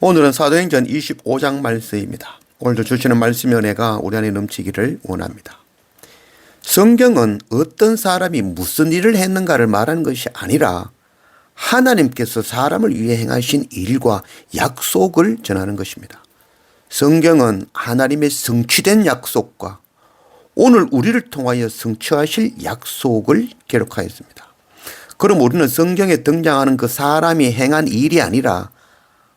오늘은 사도행전 25장 말씀입니다. 오늘도 주시는 말씀의 은혜가 우리 안에 넘치기를 원합니다. 성경은 어떤 사람이 무슨 일을 했는가를 말하는 것이 아니라 하나님께서 사람을 위해 행하신 일과 약속을 전하는 것입니다. 성경은 하나님의 성취된 약속과 오늘 우리를 통하여 성취하실 약속을 기록하였습니다. 그럼 우리는 성경에 등장하는 그 사람이 행한 일이 아니라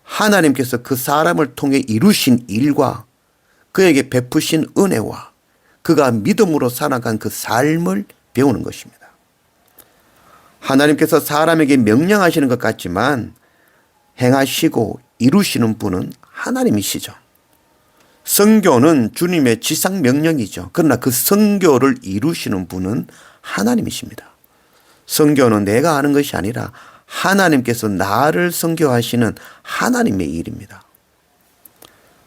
하나님께서 그 사람을 통해 이루신 일과 그에게 베푸신 은혜와 그가 믿음으로 살아간 그 삶을 배우는 것입니다. 하나님께서 사람에게 명령하시는 것 같지만 행하시고 이루시는 분은 하나님이시죠. 선교는 주님의 지상 명령이죠. 그러나 그 선교를 이루시는 분은 하나님이십니다. 선교는 내가 하는 것이 아니라 하나님께서 나를 선교하시는 하나님의 일입니다.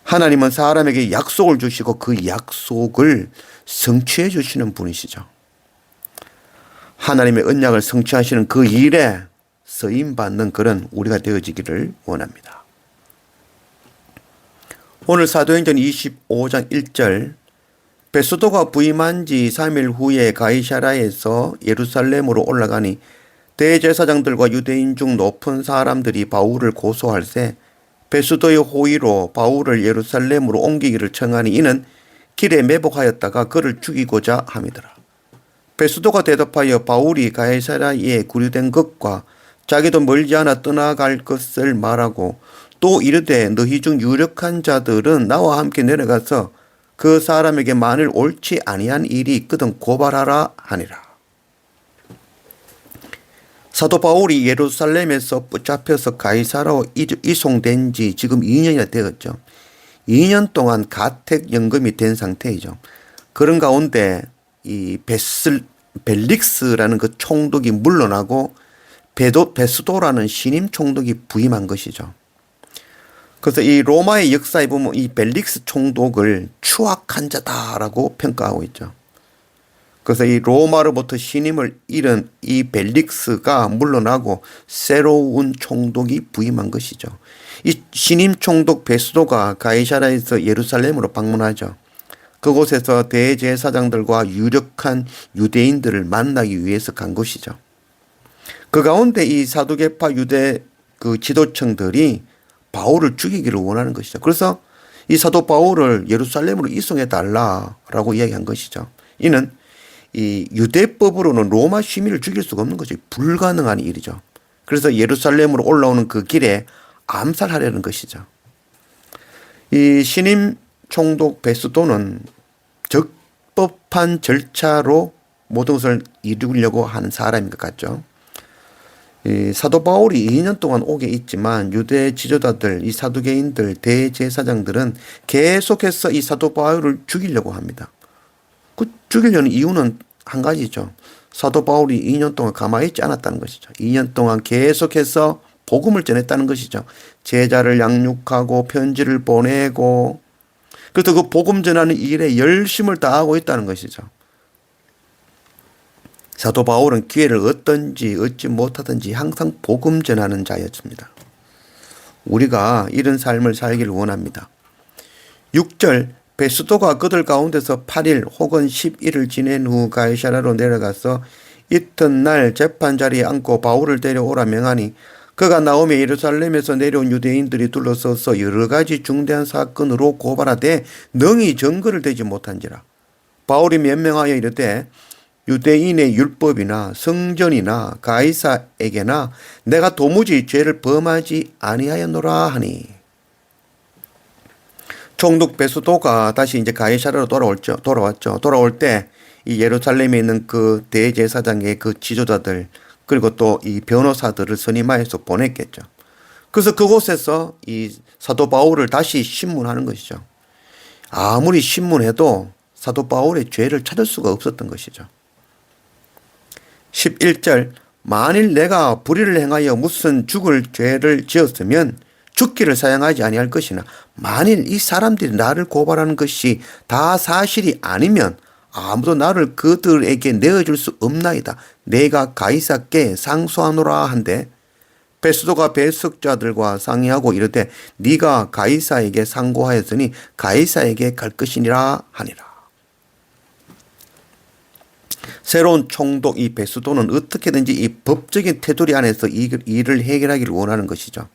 하나님은 사람에게 약속을 주시고 그 약속을 성취해 주시는 분이시죠. 하나님의 언약을 성취하시는 그 일에 쓰임받는 그런 우리가 되어지기를 원합니다. 오늘 사도행전 25장 1절 베스도가 부임한 지 3일 후에 가이사랴에서 예루살렘으로 올라가니 대제사장들과 유대인 중 높은 사람들이 바울을 고소할세 베스도의 호의로 바울을 예루살렘으로 옮기기를 청하니 이는 길에 매복하였다가 그를 죽이고자 함이더라. 베스도가 대답하여 바울이 가이사랴에 구류된 것과 자기도 멀지 않아 떠나갈 것을 말하고 또 이르되 너희 중 유력한 자들은 나와 함께 내려가서 그 사람에게 만일 옳지 아니한 일이 있거든 고발하라 하니라. 사도 바울이 예루살렘에서 붙잡혀서 가이사라로 이송된 지 지금 2년이나 되었죠. 2년 동안 가택연금이 된 상태이죠. 그런 가운데 이 벨릭스라는 그 총독이 물러나고 베스도라는 신임 총독이 부임한 것이죠. 그래서 이 로마의 역사에 보면 이 벨릭스 총독을 추악한 자다라고 평가하고 있죠. 그래서 이 로마로부터 신임을 잃은 이 벨릭스가 물러나고 새로운 총독이 부임한 것이죠. 이 신임 총독 베스도가 가이사랴에서 예루살렘으로 방문하죠. 그곳에서 대제사장들과 유력한 유대인들을 만나기 위해서 간 것이죠. 그 가운데 이 사두개파 유대 그 지도층들이 바울을 죽이기를 원하는 것이죠. 그래서 이 사도 바울을 예루살렘으로 이송해 달라라고 이야기한 것이죠. 이는 이 유대법으로는 로마 시민을 죽일 수가 없는 거죠. 불가능한 일이죠. 그래서 예루살렘으로 올라오는 그 길에 암살하려는 것이죠. 이 신임 총독 베스도는 적법한 절차로 모든 것을 이루려고 하는 사람인 것 같죠. 이 사도 바울이 2년 동안 옥에 있지만 유대 지도자들, 이 사두개인들, 대제사장들은 계속해서 이 사도 바울을 죽이려고 합니다. 그 죽이려는 이유는 한 가지죠. 사도 바울이 2년 동안 가만히 있지 않았다는 것이죠. 2년 동안 계속해서 복음을 전했다는 것이죠. 제자를 양육하고 편지를 보내고 그래서 그 복음 전하는 일에 열심을 다하고 있다는 것이죠. 사도 바울은 기회를 얻든지 얻지 못하든지 항상 복음 전하는 자였습니다. 우리가 이런 삶을 살기를 원합니다. 6절 베스도가 그들 가운데서 8일 혹은 10일을 지낸 후 가이사랴로 내려가서 이튿날 재판 자리에 앉고 바울을 데려오라 명하니 그가 나오며 예루살렘에서 내려온 유대인들이 둘러서서 여러 가지 중대한 사건으로 고발하되 능히 증거를 대지 못한지라. 바울이 면명하여 이르되 유대인의 율법이나 성전이나 가이사에게나 내가 도무지 죄를 범하지 아니하였노라 하니. 총독 베스도가 다시 이제 가이사랴로 돌아왔죠. 돌아올 때 이 예루살렘에 있는 그 대제사장의 그 지도자들 그리고 또 이 변호사들을 선임하여서 보냈겠죠. 그래서 그곳에서 이 사도 바울을 다시 신문하는 것이죠. 아무리 신문해도 사도 바울의 죄를 찾을 수가 없었던 것이죠. 11절 만일 내가 불의를 행하여 무슨 죽을 죄를 지었으면 죽기를 사양하지 아니할 것이나 만일 이 사람들이 나를 고발하는 것이 다 사실이 아니면 아무도 나를 그들에게 내어줄 수 없나이다. 내가 가이사께 상소하노라 한데 베스도가 배석자들과 상의하고 이르되 네가 가이사에게 상고하였으니 가이사에게 갈 것이니라 하니라. 새로운 총독 이 베스도는 어떻게든지 이 법적인 테두리 안에서 이 일을 해결하기를 원하는 것이죠.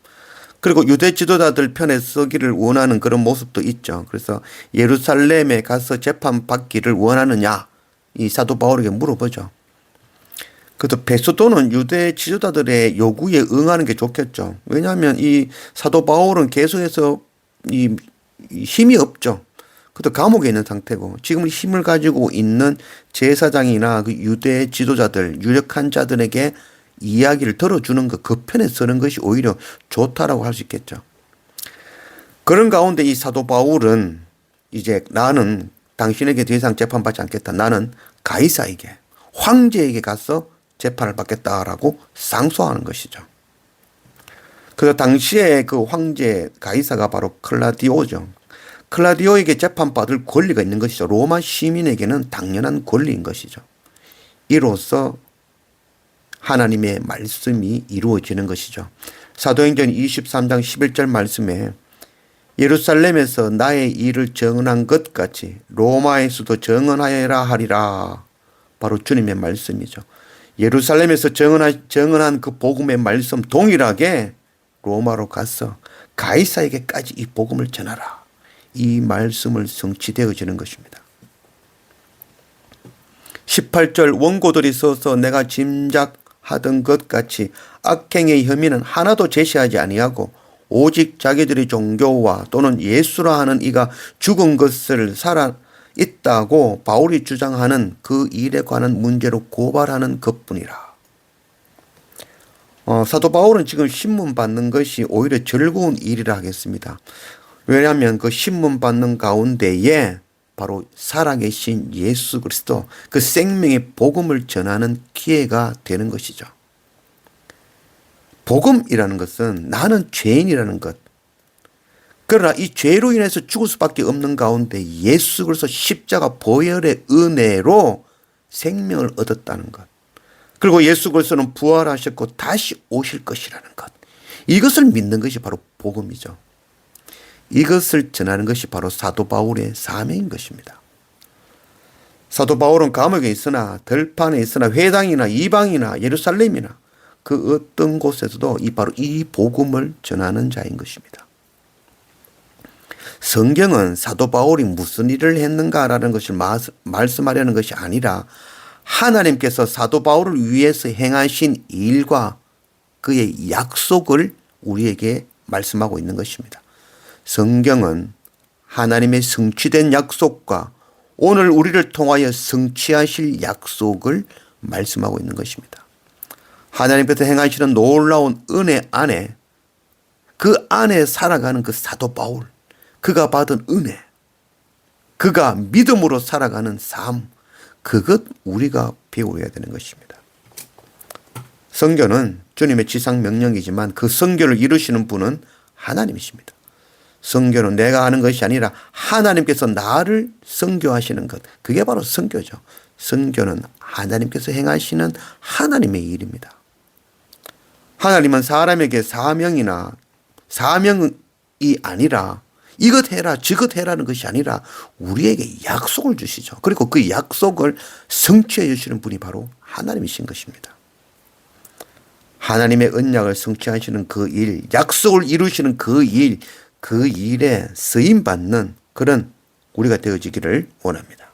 그리고 유대 지도자들 편에 서기를 원하는 그런 모습도 있죠. 그래서 예루살렘에 가서 재판받기를 원하느냐 이 사도 바울에게 물어보죠. 그래서 베스도는 유대 지도자들의 요구에 응하는 게 좋겠죠. 왜냐하면 이 사도 바울은 계속해서 이 힘이 없죠. 그것도 감옥에 있는 상태고 지금 힘을 가지고 있는 제사장이나 그 유대 지도자들 유력한 자들에게 이야기를 들어주는 것, 그 편에 서는 것이 오히려 좋다라고 할 수 있겠죠. 그런 가운데 이 사도 바울은 이제 나는 당신에게 더 이상 재판받지 않겠다. 나는 가이사에게 황제에게 가서 재판을 받겠다라고 상소하는 것이죠. 그래서 당시에 그 황제 가이사가 바로 클라디오죠. 클라디오에게 재판받을 권리가 있는 것이죠. 로마 시민에게는 당연한 권리인 것이죠. 이로써 하나님의 말씀이 이루어지는 것이죠. 사도행전 23장 11절 말씀에 예루살렘에서 나의 일을 정언한 것 같이 로마에서도 정언하여라 하리라. 바로 주님의 말씀이죠. 예루살렘에서 정언한 그 복음의 말씀 동일하게 로마로 가서 가이사에게까지 이 복음을 전하라. 이 말씀을 성취되어지는 것입니다. 18절 원고들이 서서 내가 짐작하던 것 같이 악행의 혐의는 하나도 제시하지 아니하고 오직 자기들의 종교와 또는 예수라 하는 이가 죽은 것을 살아 있다고 바울이 주장하는 그 일에 관한 문제로 고발하는 것뿐이라. 사도 바울은 지금 신문 받는 것이 오히려 즐거운 일이라 하겠습니다. 왜냐하면 그 신문 받는 가운데에 바로 살아계신 예수 그리스도 그 생명의 복음을 전하는 기회가 되는 것이죠. 복음이라는 것은 나는 죄인이라는 것. 그러나 이 죄로 인해서 죽을 수밖에 없는 가운데 예수 그리스도 십자가 보혈의 은혜로 생명을 얻었다는 것. 그리고 예수 그리스도는 부활하셨고 다시 오실 것이라는 것. 이것을 믿는 것이 바로 복음이죠. 이것을 전하는 것이 바로 사도 바울의 사명인 것입니다. 사도 바울은 감옥에 있으나 들판에 있으나 회당이나 이방이나 예루살렘이나 그 어떤 곳에서도 바로 이 복음을 전하는 자인 것입니다. 성경은 사도 바울이 무슨 일을 했는가라는 것을 말씀하려는 것이 아니라 하나님께서 사도 바울을 위해서 행하신 일과 그의 약속을 우리에게 말씀하고 있는 것입니다. 성경은 하나님의 성취된 약속과 오늘 우리를 통하여 성취하실 약속을 말씀하고 있는 것입니다. 하나님께서 행하시는 놀라운 은혜 안에 그 안에 살아가는 그 사도 바울, 그가 받은 은혜, 그가 믿음으로 살아가는 삶, 그것 우리가 배워야 되는 것입니다. 선교는 주님의 지상 명령이지만 그 선교를 이루시는 분은 하나님이십니다. 선교는 내가 하는 것이 아니라 하나님께서 나를 선교하시는 것, 그게 바로 선교죠. 선교는 하나님께서 행하시는 하나님의 일입니다. 하나님은 사람에게 사명이 아니라 이것 해라 저것 해라는 것이 아니라 우리에게 약속을 주시죠. 그리고 그 약속을 성취해 주시는 분이 바로 하나님이신 것입니다. 하나님의 언약을 성취하시는 그 일, 약속을 이루시는 그 일, 그 일에 쓰임받는 그런 우리가 되어지기를 원합니다.